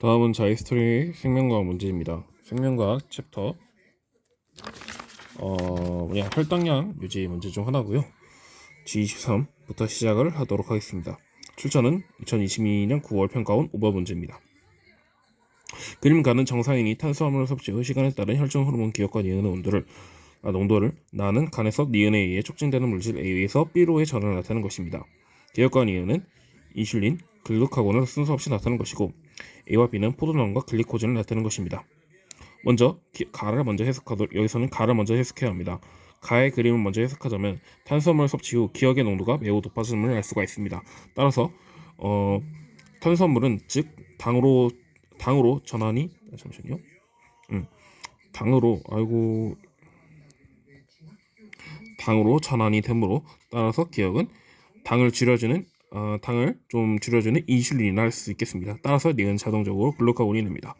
다음은 자이스토리 생명과학 문제입니다. 생명과학 챕터 혈당량 유지 문제 중 하나고요. G23부터 시작을 하도록 하겠습니다. 출처는 2022년 9월 평가원 5번 문제입니다. 그림가는 정상인이 탄수화물 섭취 후 시간에 따른 혈중 호르몬 기억과 니은의 농도를 나는 간에서 니은에 의해 촉진되는 물질 A에서 B로의 전환을 나타내는 것입니다. 기억과 니은은 인슐린, 글루카곤을 순서 없이 나타내는 것이고 A와 B는 포도당과 글리코젠을 나타내는 것입니다. 먼저 가를 먼저 해석하도록 여기서는 가를 먼저 해석해야 합니다. 가의 그림을 먼저 해석하자면 탄수화물 섭취 후 기억의 농도가 매우 높아짐을 알 수가 있습니다. 따라서 탄수화물은 즉 당으로 전환이 잠시만요. 당으로 전환이 되므로 따라서 기억은 당을 좀 줄여주는 인슐린이라 할 수 있겠습니다. 따라서 니은 자동적으로 글루카곤이 됩니다.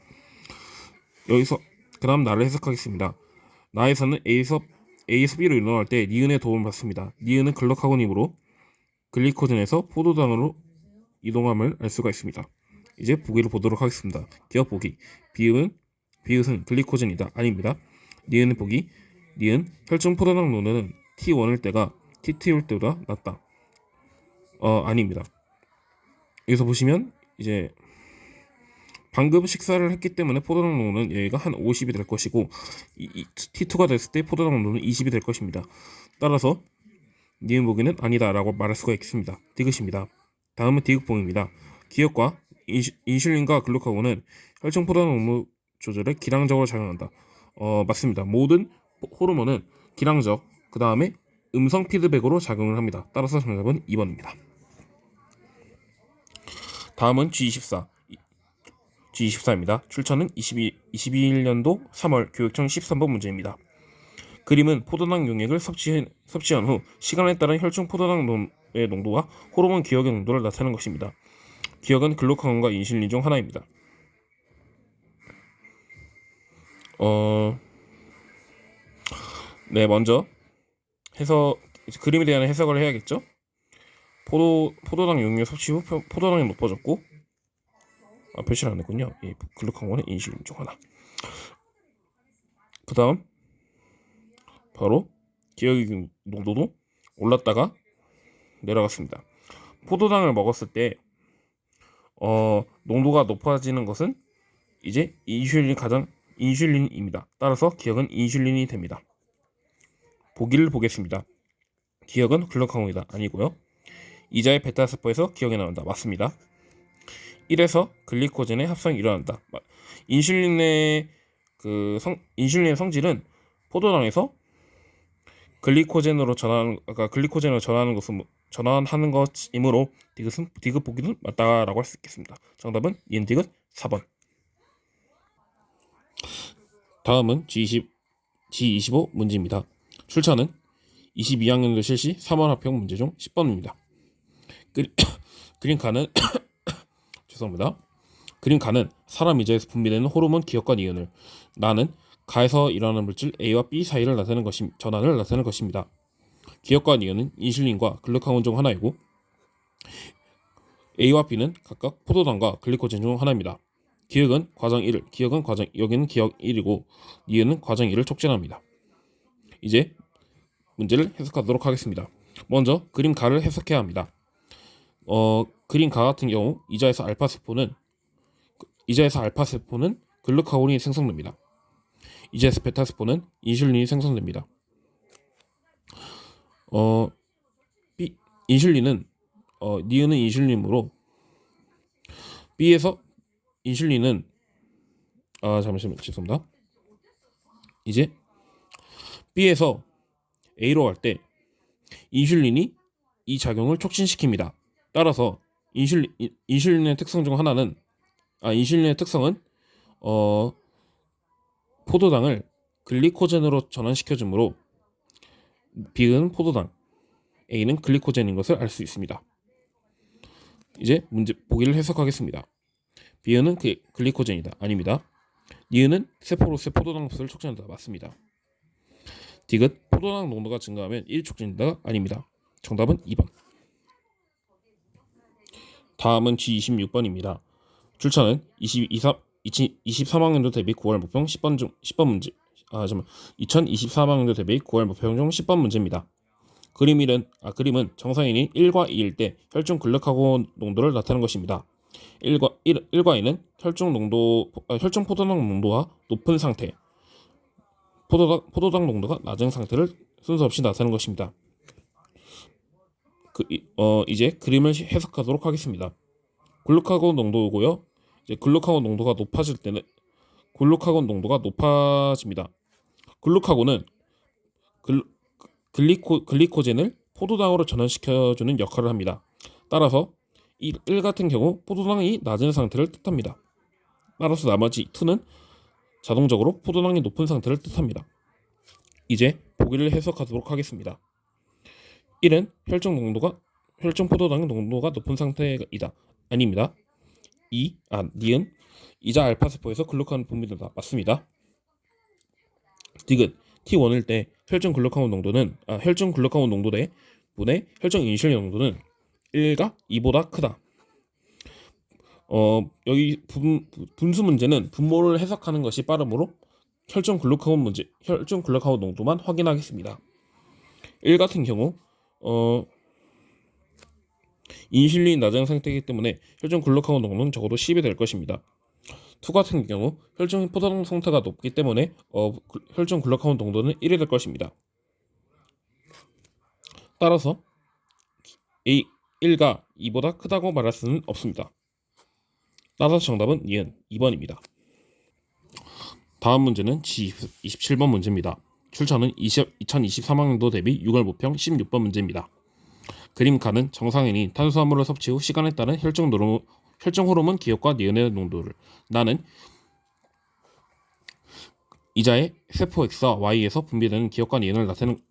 여기서 그 다음 나를 해석하겠습니다. 나에서는 A에서 B로 이동할 때 니은의 도움을 받습니다. 니은은 글루카곤이므로 글리코젠에서 포도당으로 이동함을 알 수가 있습니다. 이제 보기를 보도록 하겠습니다. 기억 보기. 비읍은 글리코젠이다. 아닙니다. 니은은 보기. 니은 혈중 포도당 농도는 T1일 때가 T2일 때보다 낮다. 아닙니다. 여기서 보시면 이제 방금 식사를 했기 때문에 포도당 농도는 여기가 한 50이 될 것이고 T2가 됐을 때 포도당 농도는 20이 될 것입니다. 따라서 니은 보기는 아니다라고 말할 수가 있습니다. 디귿입니다. 다음은 디귿봉입니다. 기억과 인슐린과 글루카곤은 혈중 포도당 농도 조절에 기량적으로 작용한다. 맞습니다. 모든 호르몬은 기량적 그 다음에 음성 피드백으로 작용을 합니다. 따라서 정답은 2번입니다. 다음은 G24입니다. 출처는 21년도 3월 교육청 13번 문제입니다. 그림은 포도당 용액을 섭취한 후 시간에 따른 혈중 포도당의 농도와 호르몬 기억의 농도를 나타내는 것입니다. 기억은 글루카곤과 인슐린 중 하나입니다. 먼저 그림에 대한 해석을 해야겠죠. 포도당 용액 섭취 후 포도당이 높아졌고 표시를 안 했군요. 이 글루카곤은 인슐린 중 하나. 그 다음 바로 기억의 농도도 올랐다가 내려갔습니다. 포도당을 먹었을 때 농도가 높아지는 것은 이제 인슐린입니다. 따라서 기억은 인슐린이 됩니다. 보기를 보겠습니다. 기억은 글루카곤이다. 아니고요. 이자의 베타세포에서 기억이 나온다. 맞습니다. 1에서 글리코젠의 합성이 일어난다. 인슐린의 성질은 포도당에서 글리코젠으로 전환하는 것이므로 디귿 보기는 맞다라고 할 수 있겠습니다. 정답은 니은 디귿 4번. 다음은 G25 문제입니다. 출처는 22학년도 실시 3월 합평 문제 중 10번입니다. 그림가는 사람 이자에서 분비되는 호르몬 기억과 니은을 나는 가에서 일어나는 물질 A와 B 사이를 전환을 나타내는 것입니다. 기억과 니은은 인슐린과 글루카곤 중 하나이고 A와 B는 각각 포도당과 글리코젠 중 하나입니다. 기억은 과정 1을 여기는 기억 1이고 니은은 과정 1을 촉진합니다. 이제 문제를 해석하도록 하겠습니다. 먼저 그림가를 해석해야 합니다. 그림가 같은 경우 이자에서 알파세포는 글루카곤이 생성됩니다. 이자에서 베타세포는 인슐린이 생성됩니다. 니은은 인슐린이므로 B에서 인슐린은 죄송합니다. 이제 B에서 A로 갈 때 인슐린이 이 작용을 촉진시킵니다. 따라서 인슐린의 특성 중 하나는 인슐린의 특성은 포도당을 글리코젠으로 전환시켜주므로 B는 포도당, A는 글리코젠인 것을 알 수 있습니다. 이제 문제 보기를 해석하겠습니다. B는 글리코젠이다. 아닙니다. 니은은 세포로서의 포도당 흡수를 촉진한다. 맞습니다. 디귿 포도당 농도가 증가하면 1 촉진된다. 아닙니다. 정답은 2번. 다음은 G26번입니다. 출처는 2023학년도 대비 9월 모평 10번 문제. 2024학년도 대비 9월 모평 중 10번 문제입니다. 그림은 정상인이 1과 2일 때 혈중 글루카곤 농도를 나타내는 것입니다. 1과 2는 혈중 포도당 농도가 높은 상태, 포도당 농도가 낮은 상태를 순서 없이 나타내는 것입니다. 이제 그림을 해석하도록 하겠습니다. 글루카곤 농도고요. 이제 글루카곤 농도가 높아질 때는 글루카곤 농도가 높아집니다. 글루카곤은 글리코젠을 포도당으로 전환시켜주는 역할을 합니다. 따라서 1 같은 경우 포도당이 낮은 상태를 뜻합니다. 따라서 나머지 2는 자동적으로 포도당이 높은 상태를 뜻합니다. 이제 보기를 해석하도록 하겠습니다. 1은 혈중 포도당 농도가 높은 상태이다. 아닙니다. 니은 이자 알파세포에서 글루카곤을 분비된다. 맞습니다. 디귿 T1일 때 혈중 글루카곤 농도 대 분의 혈중 인슐린 농도는 1가 2보다 크다. 여기 분수 문제는 분모를 해석하는 것이 빠르므로 혈중 글루카곤 농도만 확인하겠습니다. 1 같은 경우 인슐린이 낮은 상태이기 때문에 혈중 글루카곤 농도는 적어도 10이 될 것입니다. 2 같은 경우 혈중 포도당 상태가 높기 때문에 혈중 글루카곤 농도는 1이 될 것입니다. 따라서 1가 2보다 크다고 말할 수는 없습니다. 따라서 정답은 니은 2번입니다. 다음 문제는 G27번 문제입니다. 출처는 2023학년도 대비 6월 모평 16번 문제입니다. 그림 가는 정상인이 탄수화물을 섭취 후 시간에 따른 혈중 호르몬 기억과 니은의 농도를 나는 이자의 세포 X와 Y에서 분비되는 기억과 니은을 나타내는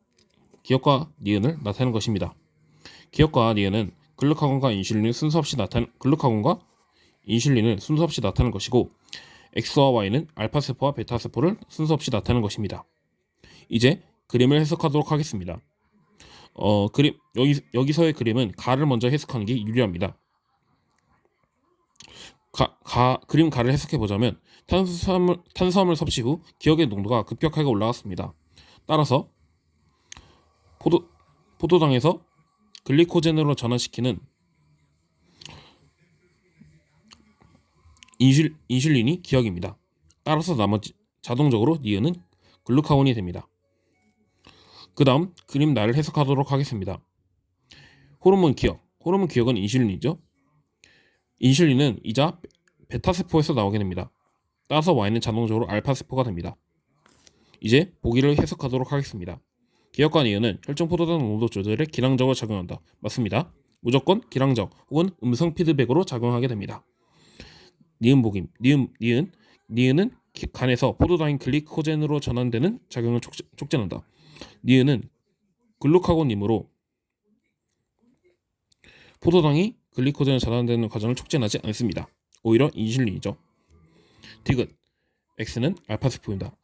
것입니다. 기억과 니은은 글루카곤과 인슐린을 순서 없이 나타내는 것이고 X와 Y는 알파세포와 베타세포를 순서 없이 나타내는 것입니다. 이제 그림을 해석하도록 하겠습니다. 여기서의 그림은 가를 먼저 해석하는 게 유리합니다. 그림 가를 해석해 보자면 탄수화물 섭취 후 기억의 농도가 급격하게 올라갔습니다. 따라서 포도당에서 글리코젠으로 전환시키는 인슐린이 기억입니다. 따라서 나머지 자동적으로 니은은 글루카곤이 됩니다. 그 다음 그림 나를 해석하도록 하겠습니다. 호르몬 기억은 인슐린이죠. 인슐린은 이자 베타세포에서 나오게 됩니다. 따라서 Y는 자동적으로 알파세포가 됩니다. 이제 보기를 해석하도록 하겠습니다. 기억과 니은은 혈중 포도당 농도 조절에 기량적으로 작용한다. 맞습니다. 무조건 기량적 혹은 음성 피드백으로 작용하게 됩니다. 니은은 간에서 포도당인 글리코젠으로 전환되는 작용을 촉진한다. 니은은 글루카곤이므로 포도당이 글리코젠으로 전환되는 과정을 촉진하지 않습니다. 오히려 인슐린이죠. 디귿 X는 알파세포입니다.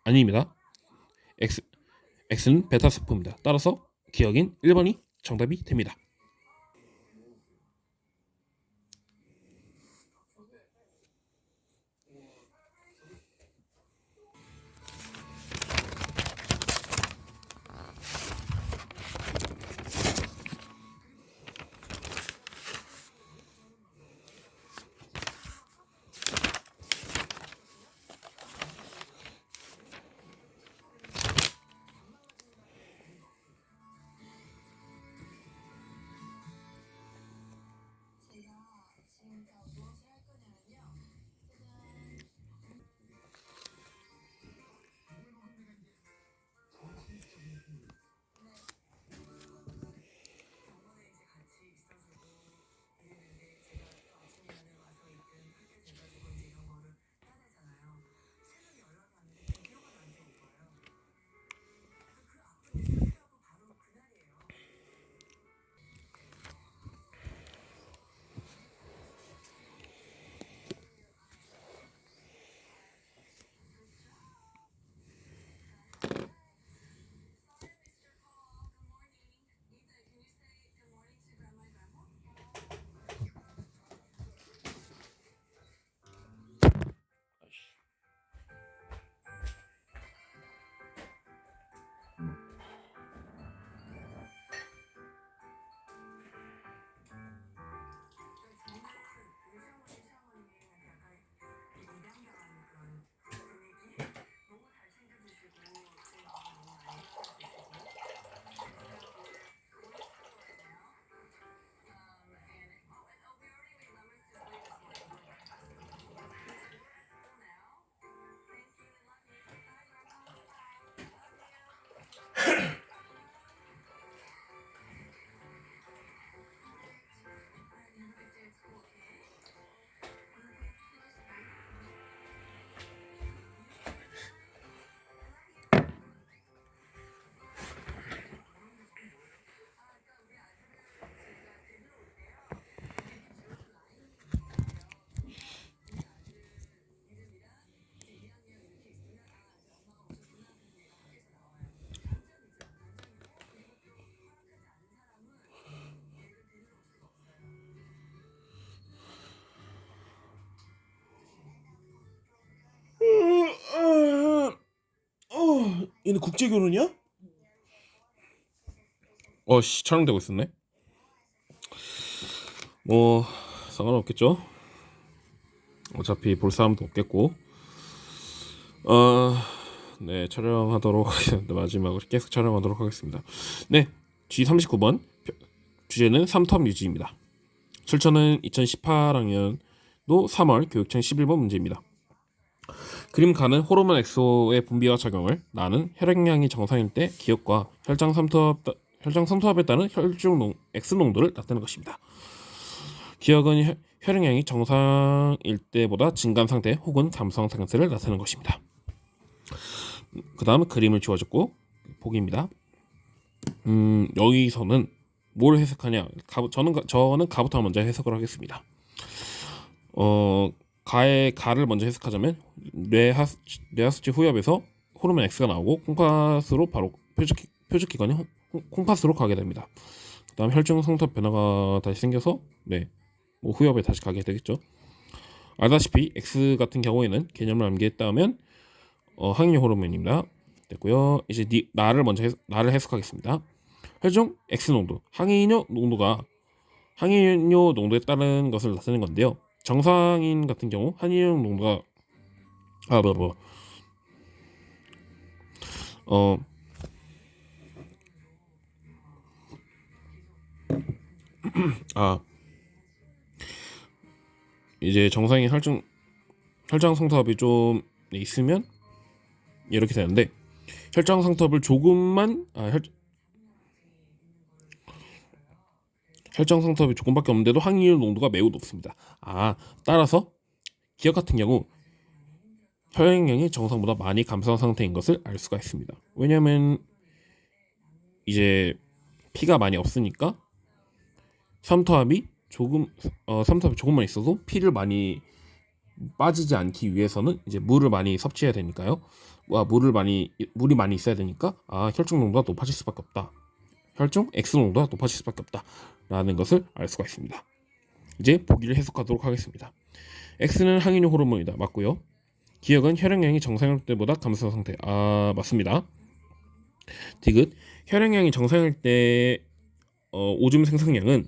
아닙니다. X는 베타세포입니다. 따라서 기억인 1번이 정답이 됩니다. 얘는 국제 결혼이야? 씨, 촬영되고 있었네. 뭐 상관없겠죠. 어차피 볼 사람도 없겠고. 네, 촬영하도록 하겠습니다. 마지막으로 계속 촬영하도록 하겠습니다. 네, G39번 주제는 3텀 유지입니다. 출처는 2018학년도 3월 교육청 11번 문제입니다. 그림 가는 호르몬 엑소의 분비와 작용을 나는 혈액량이 정상일 때 기억과 혈장 삼투압에 따른 혈중 X 농도를 나타내는 것입니다. 기억은 혈액량이 정상일 때보다 증가한 상태 혹은 감소한 상태를 나타내는 것입니다. 그 다음 그림을 지워줬고 보기입니다. 여기서는 뭘 해석하냐? 저는 가부터 먼저 해석을 하겠습니다. 가를 먼저 해석하자면 뇌하수체 후엽에서 호르몬 X가 나오고 콩팥으로 바로 표적기관이 콩팥으로 가게 됩니다. 그다음 혈중 성탑 변화가 다시 생겨서 후엽에 다시 가게 되겠죠. 알다시피 X 같은 경우에는 개념을 암기했다면 항인효 호르몬입니다. 됐고요. 이제 나를 해석하겠습니다. 혈중 X 농도, 항인효 농도에 따른 것을 나타내는 건데요. 정상인 같은 경우 항인효 농도가 이제 정상인 혈장 성탑이 좀 있으면 이렇게 되는데 혈장 성탑을 조금만 혈장 성탑이 조금밖에 없는데도 항이온 농도가 매우 높습니다. 따라서 기억 같은 경우 혈액량이 정상보다 많이 감소한 상태인 것을 알 수가 있습니다. 왜냐하면 이제 피가 많이 없으니까 삼투압이 조금만 있어도 피를 많이 빠지지 않기 위해서는 이제 물을 많이 섭취해야 되니까요. 물이 많이 있어야 되니까 혈중 농도가 높아질 수밖에 없다. 혈중 X 농도가 높아질 수밖에 없다라는 것을 알 수가 있습니다. 이제 보기를 해석하도록 하겠습니다. X는 항인효 호르몬이다. 맞고요. 기억은 혈액량이 정상일 때보다 감소한 상태. 맞습니다. 디귿 혈액량이 정상일 때 오줌 생성량은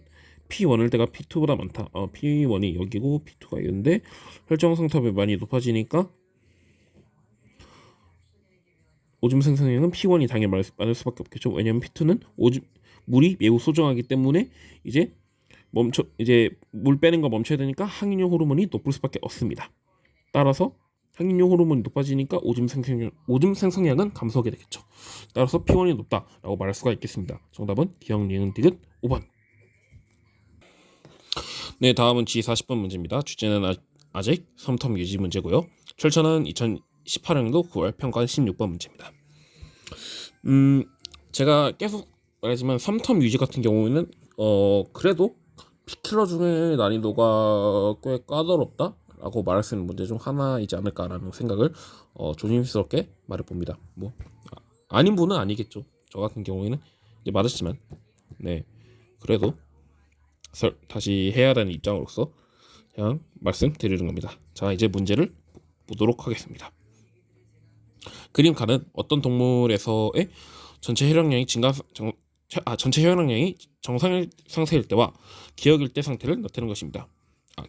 P1일 때가 P2보다 많다. P1이 여기고 P2가 여기인데 혈중 성탑이 많이 높아지니까 오줌 생성량은 P1이 당연히 많을 수밖에 없겠죠. 왜냐하면 P2는 물이 매우 소중하기 때문에 이제 물 빼는 거 멈춰야 되니까 항인효 호르몬이 높을 수밖에 없습니다. 따라서 항인효 호르몬이 높아지니까 오줌 생성량은 감소하게 되겠죠. 따라서 P1이 높다라고 말할 수가 있겠습니다. 정답은 기억, 니은, 디귿 5번. 네, 다음은 G40번 문제입니다. 주제는 아직 3텀 유지 문제고요. 출처는 2018년도 9월 평가한 16번 문제입니다. 제가 계속 말하지만 3텀 유지 같은 경우에는 그래도 P킬러 중에 난이도가 꽤 까다롭다라고 말할 수 있는 문제 중 하나이지 않을까라는 생각을 조심스럽게 말해봅니다. 아닌 분은 아니겠죠. 저 같은 경우에는 이제 맞았지만 그래도 다시 해야 되는 입장으로서 그냥 말씀드리는 겁니다. 자, 이제 문제를 보도록 하겠습니다. 그림 가는 어떤 동물에서의 전체 혈액량이 정상 상태일 때와 기억일 때 상태를 나타내는 것입니다.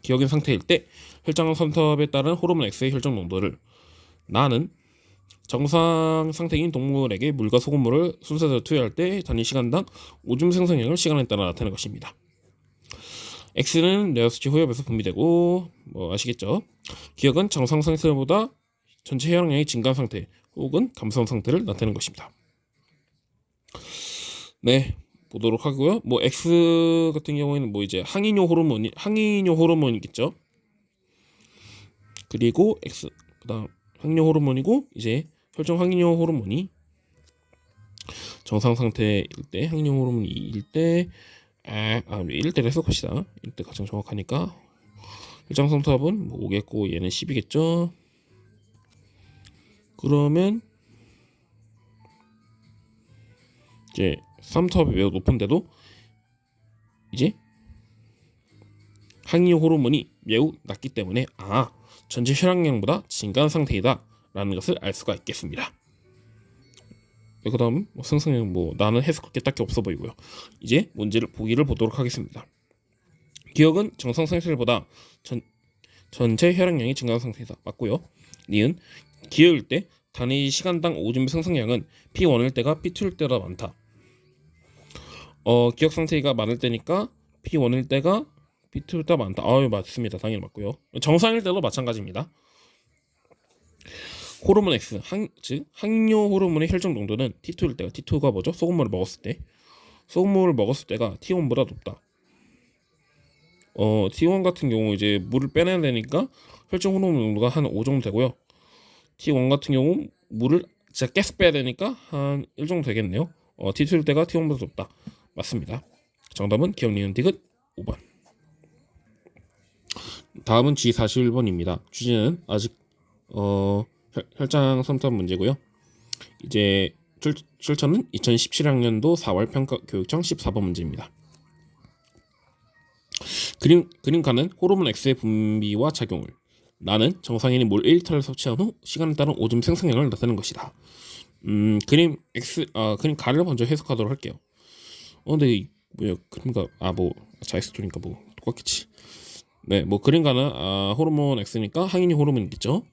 기억인 상태일 때 혈장 선탑에 따른 호르몬 X의 혈중 농도를 나는 정상 상태인 동물에게 물과 소금물을 순서대로 투여할 때 단위 시간당 오줌 생성량을 시간에 따라 나타내는 것입니다. X는 뇌하수체 후엽에서 분비되고 아시겠죠? 기억은 정상 상태보다 전체 혈액량이 증가한 상태 혹은 감소한 상태를 나타내는 것입니다. 네, 보도록 하고요. X 같은 경우에는 이제 항인효 호르몬이겠죠. 그리고 X 그다음 항인효 호르몬이고 이제 혈중 항인효 호르몬이 정상 상태일 때 항인효 호르몬이 2일 때 1대를 해석합시다. 1대 가장 정확하니까 혈장 성탑은 5겠고 얘는 10이겠죠. 그러면 이제 삼투압이 매우 높은데도 이제 항이효 호르몬이 매우 낮기 때문에 전체 혈액량보다 증가한 상태이다 라는 것을 알 수가 있겠습니다. 그다음 생성량 나는 해석할 게 딱히 없어 보이고요. 이제 보기를 보도록 하겠습니다. 기억은 정상 상태보다 전체 혈액량이 증가한 상태이다. 맞고요. 니은 기억일 때 단위 시간당 오줌 생성량은 P1일 때가 P2일 때보다 많다. 기억 상태가 많을 때니까 P1일 때가 P2일 때가 많다. 맞습니다. 당연히 맞고요. 정상일 때도 마찬가지입니다. 호르몬 X, 즉 항뇨 호르몬의 혈중 농도는 T2일 때가 T2가 뭐죠? 소금물을 먹었을 때가 T1보다 높다. T1 같은 경우 이제 물을 빼내야 되니까 혈중 호르몬 농도가 한 5 정도 되고요. T1 같은 경우 물을 진짜 계속 빼야 되니까 한 1 정도 되겠네요. T2일 때가 T1보다 높다. 맞습니다. 정답은 기억 니은 디귿 5번. 다음은 G41번입니다. 주제는 아직 혈장 첨탑 문제고요. 이제 출처는 2017학년도 4월 평가 교육청 14번 문제입니다. 그림가는 호르몬 X의 분비와 작용을 나는 정상인이 물 1리터를 섭취한 후 시간에 따른 오줌 생성량을 나타내는 것이다. 그림 가를 먼저 해석하도록 할게요. 근데 그림가 자이스토니까 똑같겠지. 네, 그림가는 호르몬 X니까 항인이 호르몬이겠죠.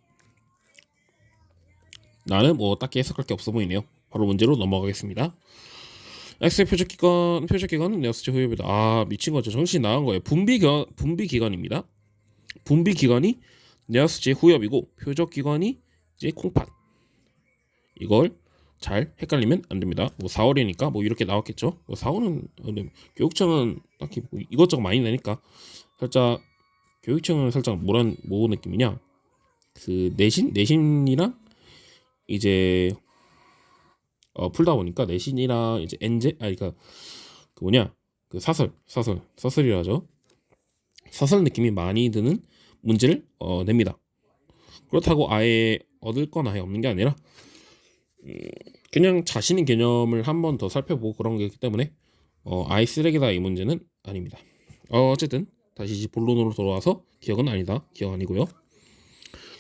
나는 딱히 해석할 게 없어 보이네요. 바로 문제로 넘어가겠습니다. X의 표적기관은 네오스체 후엽이다. 미친 거죠. 정신 나간 거예요. 분비 기관입니다. 분비 기관이 네오스체 후엽이고 표적 기관이 이제 콩팥. 이걸 잘 헷갈리면 안 됩니다. 4월이니까 이렇게 나왔겠죠. 4월은 교육청은 딱히 이것저것 많이 내니까 살짝 교육청은 살짝 뭐 느낌이냐? 그 내신이랑 이제 풀다 보니까 내신이랑 이제 그러니까 그 사설이라 하죠. 사설 느낌이 많이 드는 문제를 냅니다. 그렇다고 아예 얻을 건 아예 없는 게 아니라 그냥 자신의 개념을 한 번 더 살펴보고 그런 게 있기 때문에 아예 쓰레기다 이 문제는 아닙니다. 어쨌든 다시 본론으로 돌아와서 기억은 아니다. 기억 아니고요.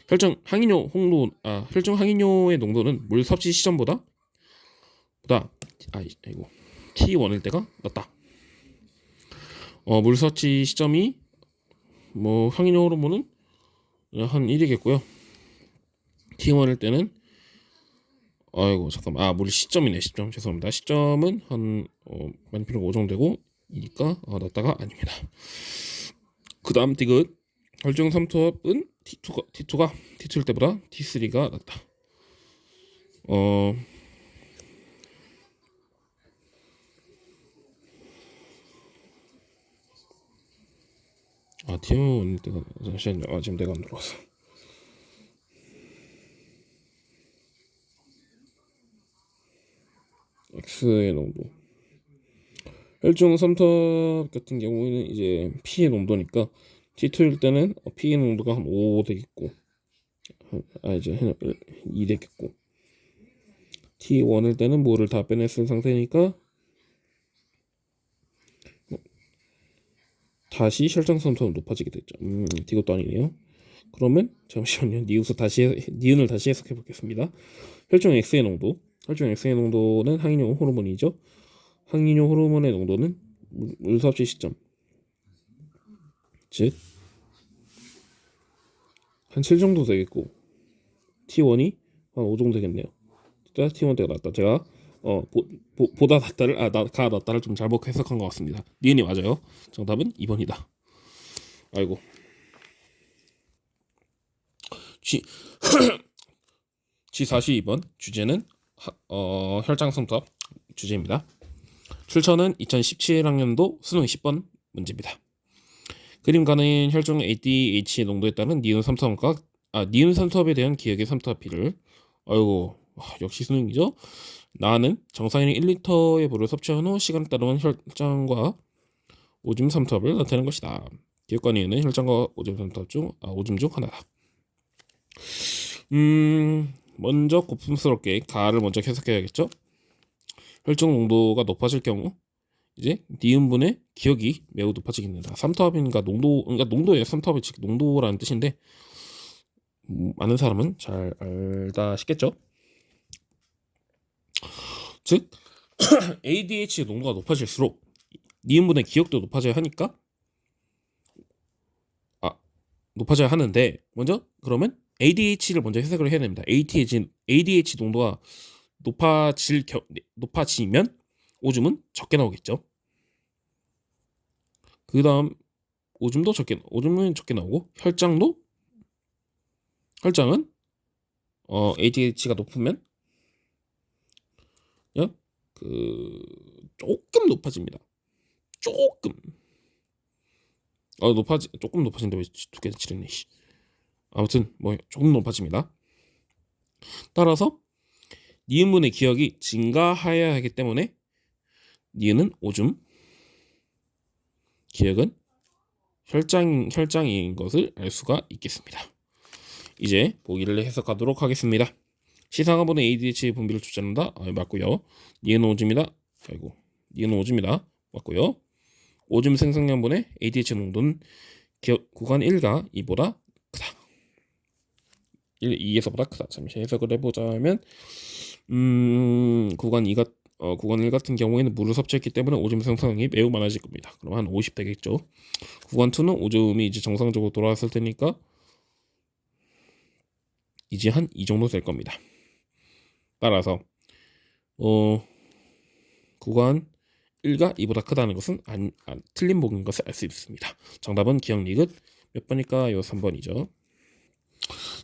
혈중 항이뇨의 농도는 물 섭취 시점보다 T1일 때가 낮다. 물 섭취 시점이 항이뇨 호르몬은 한 1이겠고요. T1일 때는 물 시점이네. 시점 죄송합니다. 시점은 한 만피로가 5 정도 되고 이니까 낮다가 아닙니다. 그 다음 디귿 혈중 삼투압은 T2가 T2일 때보다 T3가 낮다. T1일 때가 잠시만요. 지금 내가 안 들어왔어. X의 농도 혈중 삼투압 같은 경우에는 이제 P의 농도니까 T2일 때는 P의 농도가 한 5 되겠고 이제 2 되겠고 T1일 때는 물을 다 빼냈을 상태니까 다시 혈장 삼투압은 높아지게 됐죠. 이것도 아니네요. 그러면 잠시만요. 니은을 다시 해석해 보겠습니다. 혈중 X의 농도는 항이뇨 호르몬이죠. 항이뇨 호르몬의 농도는 물 섭취 시점, 즉 한 7 정도 되겠고 T1이 한 5 정도 되겠네요. T1 때가 낫다. 제가 보다 낫다를 가 낫다를 좀 잘못 해석한 것 같습니다. 니은이 맞아요. 정답은 2번이다. 아이고. G42번 주제는 혈장 삼투압 주제입니다. 출처는 2017학년도 수능 10번 문제입니다. 그림가는 혈중 ADH 농도에 따른 니은 삼투압에 대한 기억의 삼투압비를 역시 수능이죠. 나는 정상인이 1리터의 물을 섭취한 후 시간에 따른 혈장과 오줌 삼투압을 나타내는 것이다. 기억과 니은은 혈장과 오줌 삼투압 중 오줌 중 하나다. 먼저 고품스럽게 가를 먼저 해석해야겠죠. 혈중 농도가 높아질 경우 이제 니은분의 기억이 매우 높아지게 된다. 삼투압이니까 농도예요. 삼투압이 농도라는 뜻인데 많은 사람은 잘 알다 싶겠죠. 즉 ADH의 농도가 높아질수록 니은분의 기억도 높아져야 하니까 높아져야 하는데 먼저 그러면 ADH를 먼저 해석을 해야 됩니다. ADH 농도가 높아지면 오줌은 적게 나오겠죠. 그 다음 오줌은 적게 나오고 혈장은 ADH가 높으면 그 조금 높아집니다. 조금 조금 높아진다. 왜 두 개 칠했네. 아무튼 뭐 조금 높아집니다. 따라서 니은분의 기억이 증가하여야 하기 때문에 니은은 오줌, 기억은 혈장인 것을 알 수가 있겠습니다. 이제 보기를 해석하도록 하겠습니다. 시상하번의 ADH 분비를 조절한다. 맞고요. 니은 오줌이다. 니은 오줌이다. 맞고요. 오줌 생성량분의 ADH 농도는 구간 1과 2보다 크다. 2에서보다 크다. 잠시 해석을 해보자면 구간 1 같은 경우에는 물을 섭취했기 때문에 오줌 생성량이 매우 많아질 겁니다. 그럼 한 50 되겠죠. 구간 2는 오줌이 이제 정상적으로 돌아왔을 테니까 이제 한 이 정도 될 겁니다. 따라서 구간 1과 2보다 크다는 것은 틀린 복인 것을 알 수 있습니다. 정답은 기억 니귿 몇 번일까요? 3번이죠.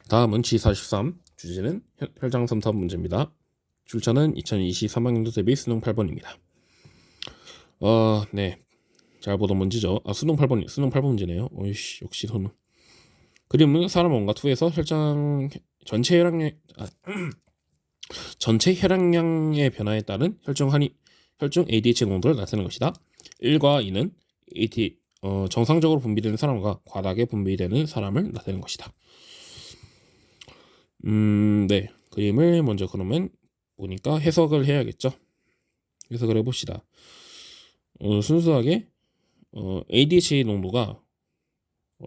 다음은 G43 주제는 혈장섬탑 문제입니다. 출처는 2023학년도 대비 수능 8번입니다. 네. 잘 보던 문제죠. 수능 8번 문제네요. 어이씨, 역시 저는. 그림은 사람 원과 2에서 전체 혈액량의 변화에 따른 혈중 ADH 농도를 나타내는 것이다. 1과 2는 정상적으로 분비되는 사람과 과다하게 분비되는 사람을 나타내는 것이다. 네. 그림을 먼저 그러면 보니까 해석을 해야겠죠. 해석을 해봅시다. 순수하게 ADH 농도가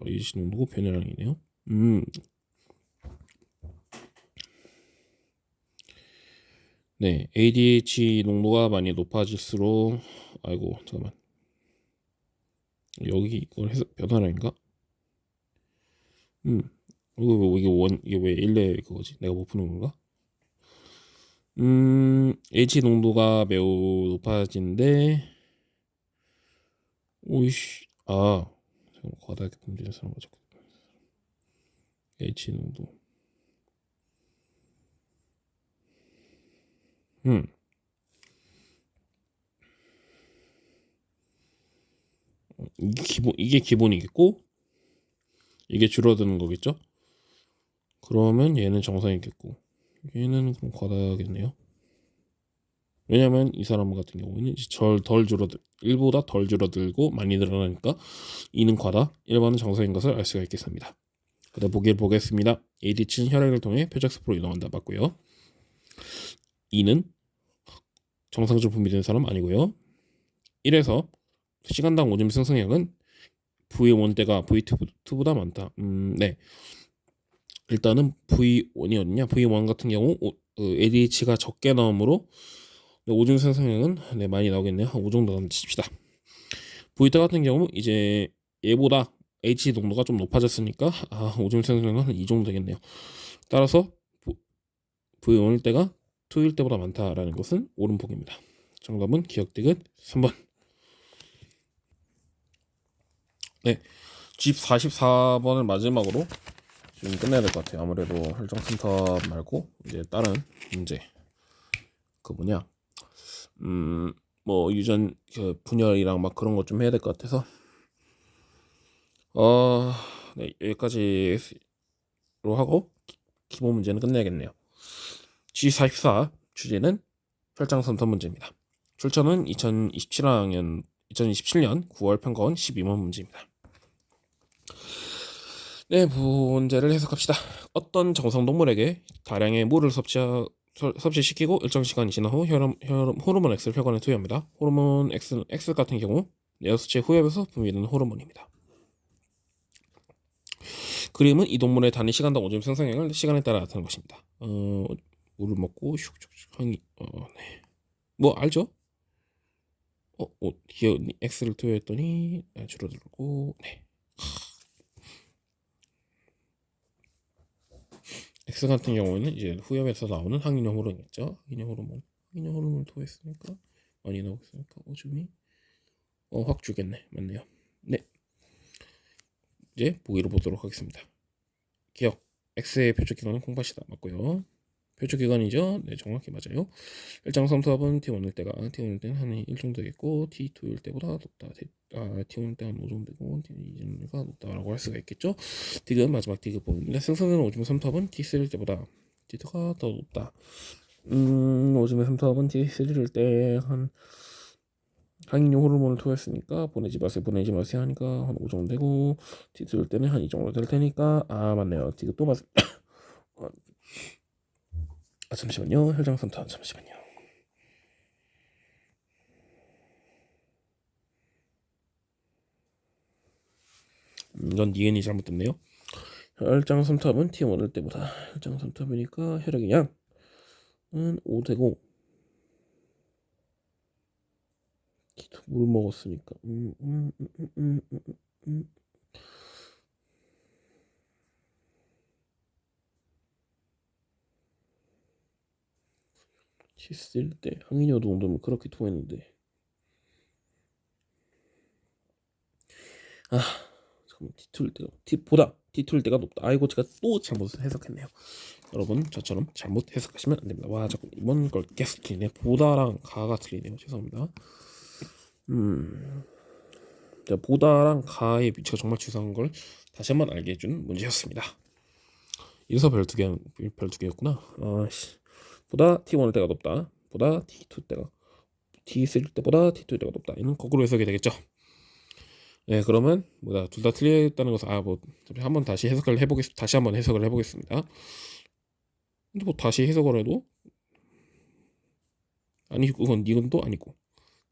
ADH 농도고 변화량이네요. 네, ADH 농도가 많이 높아질수록 잠깐만. 여기 이걸 해석 변화량인가? 이게 왜 1내 그거지? 내가 못 푸는 건가? H 농도가 매우 높아진데 오이씨 잠깐만 과다하게 분비되는 사람과 자꾸 H 농도 이게 기본이겠고 이게 줄어드는 거겠죠? 그러면 얘는 정상이겠고 얘는 그럼 과다하겠네요. 왜냐면 이 사람 같은 경우는 일보다 덜 줄어들고 많이 늘어나니까 2는 과다, 1번은 정상인 것을 알 수가 있겠습니다. 그다음 보기를 보겠습니다. ADH는 혈액을 통해 표적세포로 이동한다. 맞고요. 2는 정상적으로 분비되는 사람 아니고요. 1에서 시간당 오줌 생성량은 V1대가 V2보다 많다. 네. 일단은 V1이었냐? V1 같은 경우 ADH가 적게 나오므로 오줌 생성량은 많이 나오겠네요. 한 5 정도 나오면 칩시다. V2 같은 경우 이제 얘보다 H 농도가 좀 높아졌으니까 오줌 생성량은 한 2 정도 되겠네요. 따라서 V1일 때가 2일 때보다 많다라는 것은 옳은 폭입니다. 정답은 기억 디귿 3번. 네, 집 44번을 마지막으로 지금 끝내야 될 것 같아요. 아무래도 혈정센터 말고 이제 다른 문제 뭐 유전 분열이랑 막 그런 거 좀 해야 될 것 같아서 네, 여기까지로 하고 기본 문제는 끝내야겠네요. G44 주제는 혈장선터 문제입니다. 출처는 2027년 9월 평가원 12번 문제입니다. 네, 문제를 해석합시다. 어떤 정상동물에게 다량의 물을 섭취시키고 일정 시간이 지난 후 호르몬 X를 혈관에 투여합니다. 호르몬 X 같은 경우 뇌하수체 후엽에서 분비되는 호르몬입니다. 그림은 이 동물의 단위 시간당 오줌 생성량을 시간에 따라 나타낸 것입니다. 물을 먹고 슉슉슉 항이 네. 뭐 알죠? 기억 x를 투여했더니 줄어들고 네. X 같은 경우에는 이제 후엽에서 나오는 항인형 호르몬이겠죠. 항인형 호르몬을 토했으니까 많이 나오겠으니까 오줌이 확 주겠네. 맞네요. 네, 이제 보기로 보도록 하겠습니다. 기억 X의 표적 기관은 콩팥이다. 맞고요. 표적 기관이죠. 네, 정확히 맞아요. 일장 삼투압은 T1일 때가 T1일 때는 한 1 정도 되겠고 T2일 때보다 높다. T1일 때 한 5 정도 되고 T2가 높다라고 할 수가 있겠죠. 디귿 마지막 디귿 부분입니다. 승선은 오줌 삼투압은 T3일 때보다 T2가 더 높다. 오줌의 삼투압은 T3일 때 한 항인용 호르몬을 토했으니까 보내지 마세요 하니까 한 5 정도 되고 T2일 때는 한 2 정도 될 테니까 맞네요. 디귿 또 맞. 잠시만요. 혈장 삼투압 잠시만요. 이건 니은이 잘못됐네요. 혈장 삼투압은 T1일 때보다 혈장 삼투압이니까 혈액의 양은 5 되고 물 먹었으니까 T3일 때 항인효도 정도면 그렇게 토했는데 잠깐만 T2일 때가 T2일 때가 높다. 아이고 제가 또 잘못 해석했네요. 여러분 저처럼 잘못 해석하시면 안 됩니다. 와 자꾸 이번 걸 계속 틀리네. 보다랑 가가 틀리네요. 죄송합니다. 보다랑 가의 위치가 정말 주사한 걸 다시 한번 알게 해준 문제였습니다. 이래서 별 두 개였구나. 보다 T1일 때가 높다. 보다 T2 때가 T3 때보다 T2 때가 높다. 이는 거꾸로 해석이 되겠죠. 네, 그러면 둘 다 틀렸다는 것은 한번 다시 다시 한번 해석을 해보겠습니다. 근데 뭐 다시 해석을 해도 아니고 그건 니은도 아니고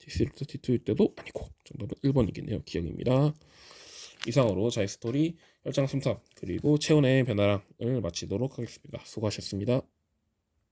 T3 때 T2 때도 아니고 정답은 1번이겠네요. 기억입니다. 이상으로 자이스토리 혈장 삼투압 그리고 체온의 변화량을 마치도록 하겠습니다. 수고하셨습니다.